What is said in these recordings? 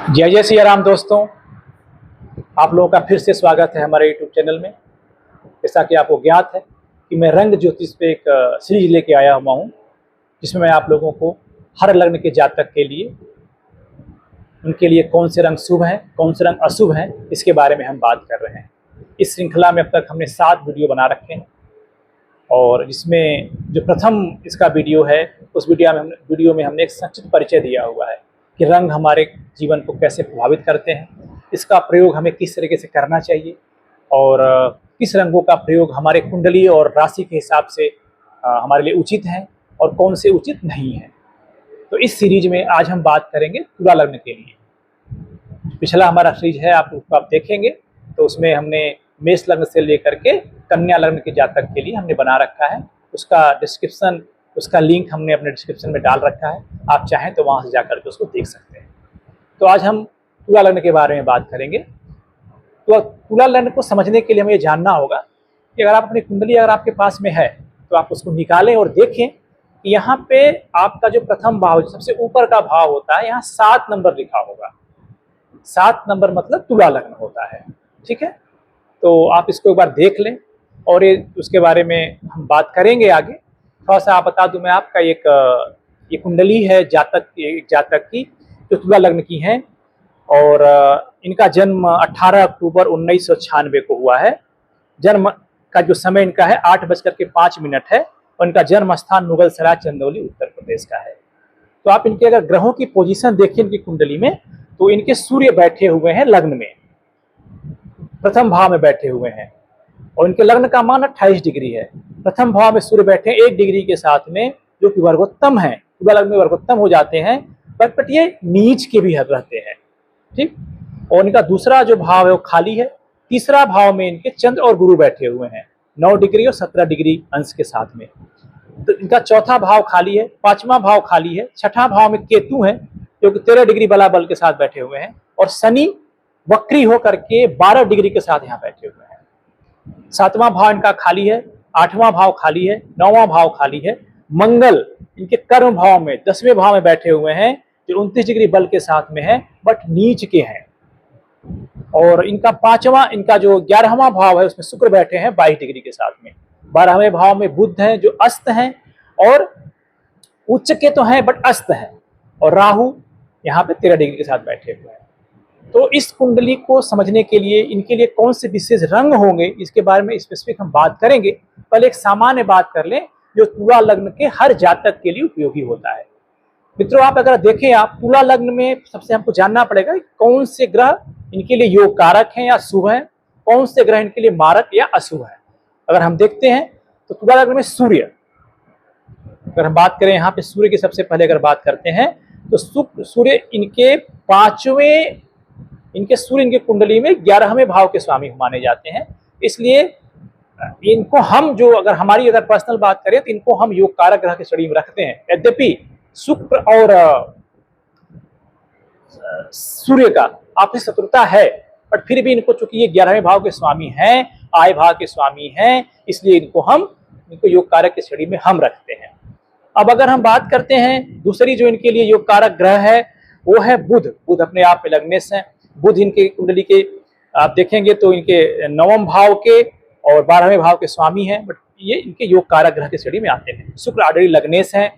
जय जय सिया राम दोस्तों, आप लोगों का फिर से स्वागत है हमारे यूट्यूब चैनल में। जैसा कि आपको ज्ञात है कि मैं रंग ज्योतिष पे एक सीरीज लेके आया हुआ हूँ, जिसमें मैं आप लोगों को हर लग्न के जातक के लिए उनके लिए कौन से रंग शुभ हैं, कौन से रंग अशुभ हैं, इसके बारे में हम बात कर रहे हैं। इस श्रृंखला में अब तक हमने 7 वीडियो बना रखे हैं और जिसमें जो प्रथम इसका वीडियो है, उस वीडियो में हमने एक संक्षिप्त परिचय दिया हुआ है कि रंग हमारे जीवन को कैसे प्रभावित करते हैं, इसका प्रयोग हमें किस तरीके से करना चाहिए और किस रंगों का प्रयोग हमारे कुंडली और राशि के हिसाब से हमारे लिए उचित है और कौन से उचित नहीं है। तो इस सीरीज में आज हम बात करेंगे तुला लग्न के लिए। पिछला हमारा सीरीज है, आप देखेंगे तो उसमें हमने मेष लग्न से लेकर के कन्या लग्न के जातक के लिए हमने बना रखा है। उसका लिंक हमने अपने डिस्क्रिप्शन में डाल रखा है, आप चाहें तो वहां से जाकर के उसको देख सकते हैं। तो आज हम तुला लग्न के बारे में बात करेंगे। तो तुला लग्न को समझने के लिए हमें ये जानना होगा कि अगर आप अपनी कुंडली अगर आपके पास में है तो आप उसको निकालें और देखें कि यहाँ पे आपका जो प्रथम भाव, सबसे ऊपर का भाव होता है, यहाँ 7 नंबर लिखा होगा। 7 नंबर मतलब तुला लग्न होता है। ठीक है, तो आप इसको एक बार देख लें और उसके बारे में हम बात करेंगे आगे। थोड़ा सा आप बता दूं, मैं आपका ये कुंडली है जातक की जो तुला लग्न की है और इनका जन्म 18 अक्टूबर 1996 को हुआ है। जन्म का जो समय इनका है 8:05 है और इनका जन्म स्थान मुगल सराय चंदौली उत्तर प्रदेश का है। तो आप इनके अगर ग्रहों की पोजीशन देखें इनकी कुंडली में, तो इनके सूर्य बैठे हुए हैं लग्न में, प्रथम भाव में बैठे हुए हैं और इनके लग्न का मान 28 डिग्री है। प्रथम भाव में सूर्य बैठे 1 डिग्री के साथ में, जो कि वर्गोत्तम है, तुला लग्न में वर्गोत्तम हो जाते हैं, बट ये नीच के भी रहते हैं। ठीक, और इनका दूसरा जो भाव है वो खाली है। तीसरा भाव में इनके चंद्र और गुरु बैठे हुए हैं 9 डिग्री और 17 डिग्री अंश के साथ में। तो इनका चौथा भाव खाली है, 5वां भाव खाली है, 6ठा भाव में केतु है जो कि 13 डिग्री बला बल के साथ बैठे हुए हैं और शनि वक्री होकर के 12 डिग्री के साथ यहाँ बैठे हुए हैं। 7वां भाव इनका खाली है, 8वां भाव खाली है, 9वां भाव खाली है। मंगल इनके कर्म भाव में 10वें भाव में बैठे हुए हैं जो 29 डिग्री बल के साथ में है, बट नीच के हैं। और इनका जो 11वां भाव है उसमें शुक्र बैठे हैं 22 डिग्री के साथ में। 12वें भाव में बुध हैं जो अस्त हैं और उच्च के तो हैं बट अस्त हैं, और राहु यहाँ पे 13 डिग्री के साथ बैठे हुए हैं। तो इस कुंडली को समझने के लिए इनके लिए कौन से विशेष रंग होंगे, इसके बारे में स्पेसिफिक हम बात करेंगे। पहले एक सामान्य बात कर लें जो तुला लग्न के हर जातक के लिए उपयोगी होता है। मित्रों, आप अगर देखें, आप तुला लग्न में सबसे हमको जानना पड़ेगा कौन से ग्रह इनके लिए योग कारक हैं या शुभ हैं, कौन से ग्रह इनके लिए मारक या अशुभ है। अगर हम देखते हैं तो तुला लग्न में सूर्य, अगर हम बात करें यहाँ पे सूर्य की सबसे पहले अगर बात करते हैं तो सूर्य इनके कुंडली में 11वें भाव के स्वामी माने जाते हैं। इसलिए इनको हम अगर हमारी पर्सनल बात करें तो इनको हम योग कारक ग्रह की श्रेणी में रखते हैं। यद्यपि शुक्र और सूर्य का आपसी शत्रुता है, बट फिर भी इनको चूंकि ये 11वें भाव के स्वामी हैं, आय भाव के स्वामी हैं, इसलिए इनको योग कारक की श्रेणी में हम रखते हैं। अब अगर हम बात करते हैं दूसरी जो इनके लिए योग कारक ग्रह है वो है बुध। बुध अपने आप में लग्नेश है। बुध इनके कुंडली के आप देखेंगे तो इनके 9वें भाव के और 12वें भाव के स्वामी हैं, बट ये इनके योग कारक ग्रह की श्रेणी में आते हैं। शुक्र ऑलरेडी लग्नेश हैं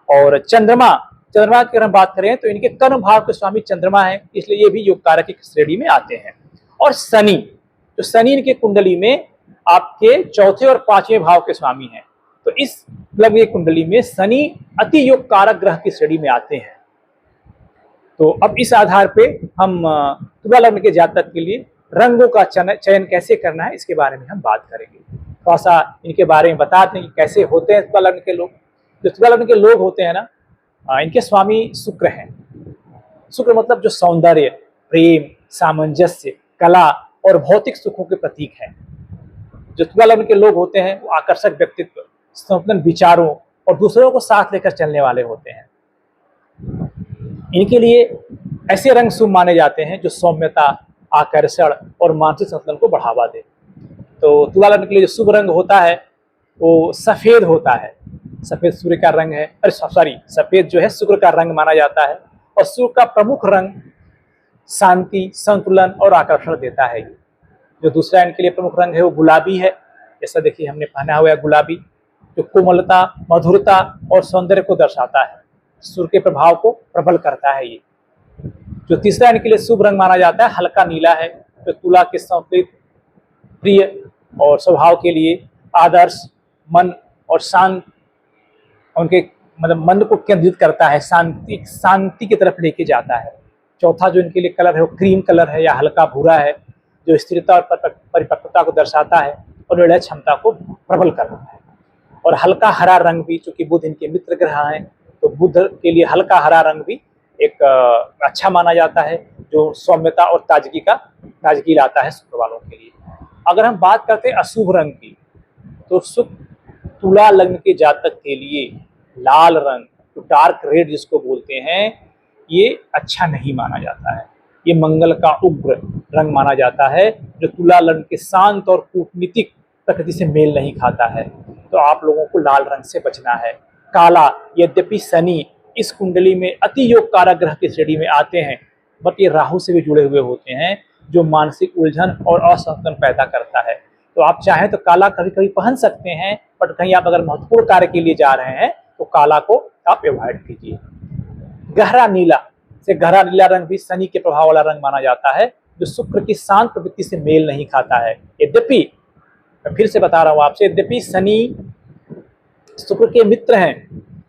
और चंद्रमा की अगर हम बात करें तो इनके कर्म भाव के स्वामी चंद्रमा है, इसलिए ये भी योग कारक की श्रेणी में आते हैं। और शनि इनके कुंडली में आपके 4थे और 5वें भाव के स्वामी हैं, तो इस लग्न कुंडली में शनि अति योग कारक ग्रह की श्रेणी में आते हैं। तो अब इस आधार पे हम तुला लग्न के जातक के लिए रंगों का चयन कैसे करना है इसके बारे में हम बात करेंगे। थोड़ा सा इनके बारे में बता दें कि कैसे होते हैं तुला लग्न के लोग। जो तुला लग्न के लोग होते हैं ना, इनके स्वामी शुक्र हैं। शुक्र मतलब जो सौंदर्य, प्रेम, सामंजस्य, कला और भौतिक सुखों के प्रतीक है। जो तुला लग्न के लोग होते हैं वो आकर्षक व्यक्तित्व, संपन्न विचारों और दूसरों को साथ लेकर चलने वाले होते हैं। इनके लिए ऐसे रंग शुभ माने जाते हैं जो सौम्यता, आकर्षण और मानसिक संतुलन को बढ़ावा दे। तो तुला लग्न के लिए जो शुभ रंग होता है वो सफेद होता है। सफेद सूर्य का रंग है, सफेद जो है शुक्र का रंग माना जाता है। और शुक्र का प्रमुख रंग शांति, संतुलन और आकर्षण देता है। ये जो दूसरा इनके लिए प्रमुख रंग है वो गुलाबी है। जैसा देखिए हमने पहना हुआ है गुलाबी, जो कोमलता, मधुरता और सौंदर्य को दर्शाता है, सूर्य के प्रभाव को प्रबल करता है। ये जो तीसरा इनके लिए शुभ रंग माना जाता है हल्का नीला है, जो तुला के संतुलित, प्रिय और स्वभाव के लिए आदर्श, मन और शांत, उनके मतलब मन को केंद्रित करता है, शांति की तरफ लेके जाता है। चौथा जो इनके लिए कलर है वो क्रीम कलर है या हल्का भूरा है, जो स्थिरता और परिपक्वता को दर्शाता है और निर्णय क्षमता को प्रबल करता है। और हल्का हरा रंग भी, चूंकि बुध इनके मित्र ग्रह हैं, तो बुध के लिए हल्का हरा रंग भी एक अच्छा माना जाता है, जो सौम्यता और ताजगी लाता है शुक्र वालों के लिए। अगर हम बात करते हैं अशुभ रंग की, तो शुक्र तुला लग्न के जातक के लिए लाल रंग, जो डार्क रेड जिसको बोलते हैं, ये अच्छा नहीं माना जाता है। ये मंगल का उग्र रंग माना जाता है, जो तुला लग्न के शांत और कूटनीतिक प्रकृति से मेल नहीं खाता है। तो आप लोगों को लाल रंग से बचना है। काला, यद्यपि शनि इस कुंडली में अति योग कारक ग्रह की श्रेणी में आते हैं, बट ये राहु से भी जुड़े हुए होते हैं, जो मानसिक उलझन और असंतुलन पैदा करता है। तो आप चाहें तो काला कभी कभी पहन सकते हैं, बट कहीं आप अगर महत्वपूर्ण कार्य के लिए जा रहे हैं तो काला को आप अवॉइड कीजिए। गहरा नीला रंग भी शनि के प्रभाव वाला रंग माना जाता है, जो शुक्र की शांत प्रवृत्ति से मेल नहीं खाता है। यद्यपि मैं फिर से बता रहा हूं आपसे, यद्यपि शनि शुक्र के मित्र हैं,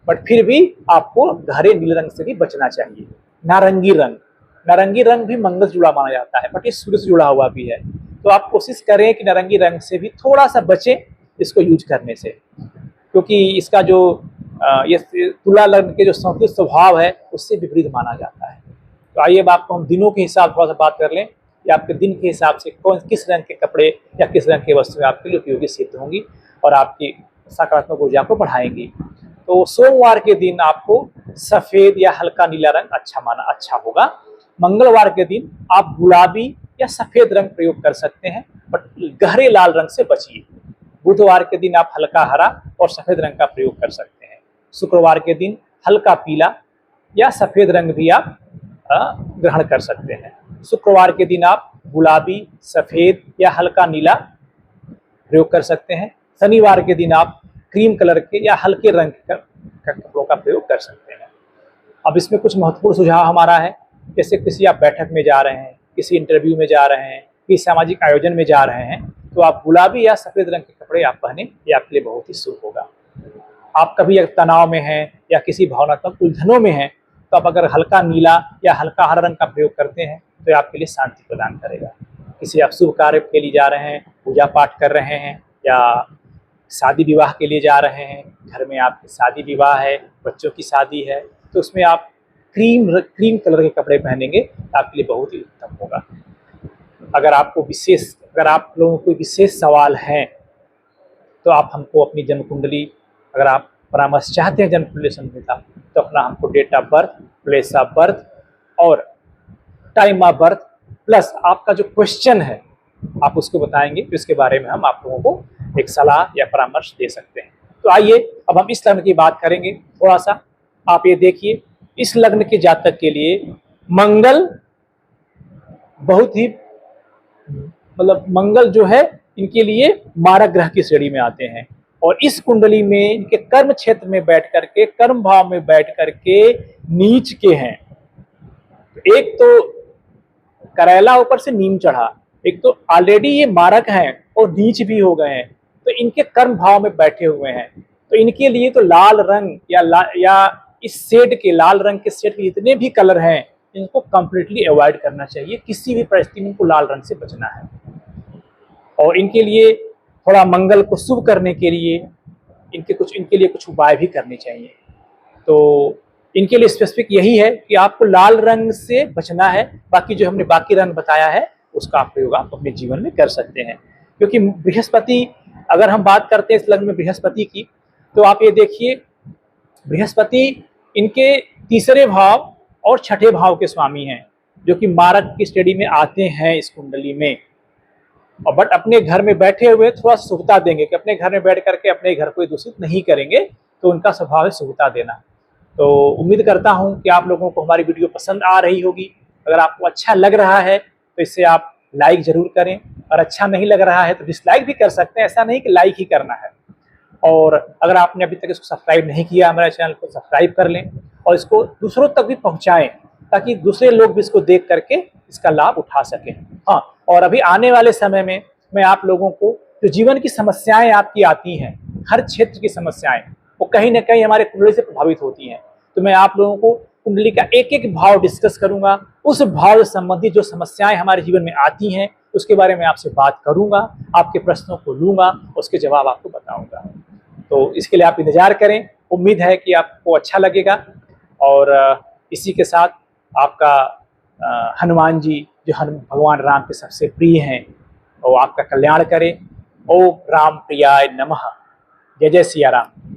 बट फिर भी आपको गहरे नीले रंग से भी बचना चाहिए। नारंगी रंग भी मंगल से जुड़ा माना जाता है, बट ये सूर्य से जुड़ा हुआ भी है। तो आप कोशिश करें कि नारंगी रंग से भी थोड़ा सा बचें इसको यूज करने से, क्योंकि इसका जो ये तुला लग्न के जो संतुलित स्वभाव है उससे विपरीत माना जाता है। तो आइए अब आपको हम दिनों के हिसाब थोड़ा सा बात कर लें कि आपके दिन के हिसाब से किस रंग के कपड़े या किस रंग के वस्त्र आपके लिए उपयोगी सिद्ध होंगी और आपकी सकारात्मक ऊर्जा को बढ़ाएंगी। तो सोमवार के दिन आपको सफेद या हल्का नीला रंग अच्छा होगा। मंगलवार के दिन आप गुलाबी या सफेद रंग प्रयोग कर सकते हैं, बट गहरे लाल रंग से बचिए। बुधवार के दिन आप हल्का हरा और सफेद रंग का प्रयोग कर सकते हैं। शुक्रवार के दिन हल्का पीला या सफेद रंग भी आप ग्रहण कर सकते हैं। शुक्रवार के दिन आप गुलाबी, सफेद या हल्का नीला प्रयोग कर सकते हैं। शनिवार के दिन आप क्रीम कलर के या हल्के रंग के कपड़ों का प्रयोग कर सकते हैं। अब इसमें कुछ महत्वपूर्ण सुझाव हमारा है, जैसे किसी आप बैठक में जा रहे हैं, किसी इंटरव्यू में जा रहे हैं, किसी सामाजिक आयोजन में जा रहे हैं, तो आप गुलाबी या सफेद रंग के कपड़े आप पहने, ये आपके लिए बहुत ही शुभ होगा। आप कभी तनाव में हैं या किसी भावनात्मक उलझनों में हैं, तो आप अगर हल्का नीला या हल्का हरा रंग का प्रयोग करते हैं तो ये आपके लिए शांति प्रदान करेगा। किसी आप शुभ कार्य के लिए जा रहे हैं, पूजा पाठ कर रहे हैं या शादी विवाह के लिए जा रहे हैं, घर में आपकी शादी विवाह है, बच्चों की शादी है, तो उसमें आप क्रीम कलर के कपड़े पहनेंगे तो आपके लिए बहुत ही उत्तम होगा। अगर आप लोगों को विशेष सवाल हैं तो आप हमको अपनी जन्म कुंडली, अगर आप परामर्श चाहते हैं जन्म कुंडली संहिता, तो अपना हमको date of birth, place of birth और टाइम ऑफ बर्थ प्लस आपका जो क्वेश्चन है आप उसको बताएंगे, तो इसके बारे में हम आप लोगों को एक सलाह या परामर्श दे सकते हैं। तो आइए अब हम इस लग्न की बात करेंगे थोड़ा सा। आप ये देखिए, इस लग्न के जातक के लिए मंगल बहुत ही मंगल जो है इनके लिए मारक ग्रह की श्रेणी में आते हैं, और इस कुंडली में इनके कर्म क्षेत्र में बैठ करके, कर्म भाव में बैठ करके नीच के हैं। एक तो करेला ऊपर से नीम चढ़ा, एक तो ऑलरेडी ये मारक हैं और नीच भी हो गए हैं, तो इनके कर्म भाव में बैठे हुए हैं। तो इनके लिए तो लाल रंग या इस शेड के, लाल रंग के शेड के जितने भी कलर हैं इनको कंप्लीटली अवॉइड करना चाहिए। किसी भी परिस्थिति में इनको लाल रंग से बचना है। और इनके लिए थोड़ा मंगल को शुभ करने के लिए इनके लिए कुछ उपाय भी करने चाहिए। तो इनके लिए स्पेसिफिक यही है कि आपको लाल रंग से बचना है। बाकी जो हमने बाकी रंग बताया है उसका प्रयोग आप अपने जीवन में कर सकते हैं। क्योंकि बृहस्पति, अगर हम बात करते हैं इस लग्न में बृहस्पति की, तो आप ये देखिए बृहस्पति इनके तीसरे भाव और छठे भाव के स्वामी हैं, जो कि मारक की श्रेणी में आते हैं इस कुंडली में। और बट अपने घर में बैठे हुए थोड़ा शुभता देंगे कि अपने घर में बैठ करके अपने घर को दूषित नहीं करेंगे, तो उनका स्वभाव है शुभता देना। तो उम्मीद करता हूं कि आप लोगों को हमारी वीडियो पसंद आ रही होगी। अगर आपको अच्छा लग रहा है तो इसे आप लाइक जरूर करें, और अच्छा नहीं लग रहा है तो डिसलाइक भी कर सकते हैं, ऐसा नहीं कि लाइक ही करना है। और अगर आपने अभी तक इसको सब्सक्राइब नहीं किया, हमारे चैनल को सब्सक्राइब कर लें और इसको दूसरों तक भी पहुंचाएं, ताकि दूसरे लोग भी इसको देख करके इसका लाभ उठा सकें। हाँ, और अभी आने वाले समय में मैं आप लोगों को जो जीवन की समस्याएं आपकी आती हैं, हर क्षेत्र की समस्याएं, वो कहीं ना कहीं हमारे कुंडली से प्रभावित होती हैं। तो मैं आप लोगों को कुंडली का एक एक भाव डिस्कस करूंगा, उस भाव से संबंधित जो समस्याएं हमारे जीवन में आती हैं उसके बारे में आपसे बात करूंगा, आपके प्रश्नों को लूंगा, उसके जवाब आपको बताऊंगा। तो इसके लिए आप इंतजार करें, उम्मीद है कि आपको अच्छा लगेगा। और इसी के साथ आपका हनुमान जी जो भगवान राम के सबसे प्रिय हैं, वो आपका कल्याण करें। ओम राम प्रियाय नमः। जय जय सिया राम।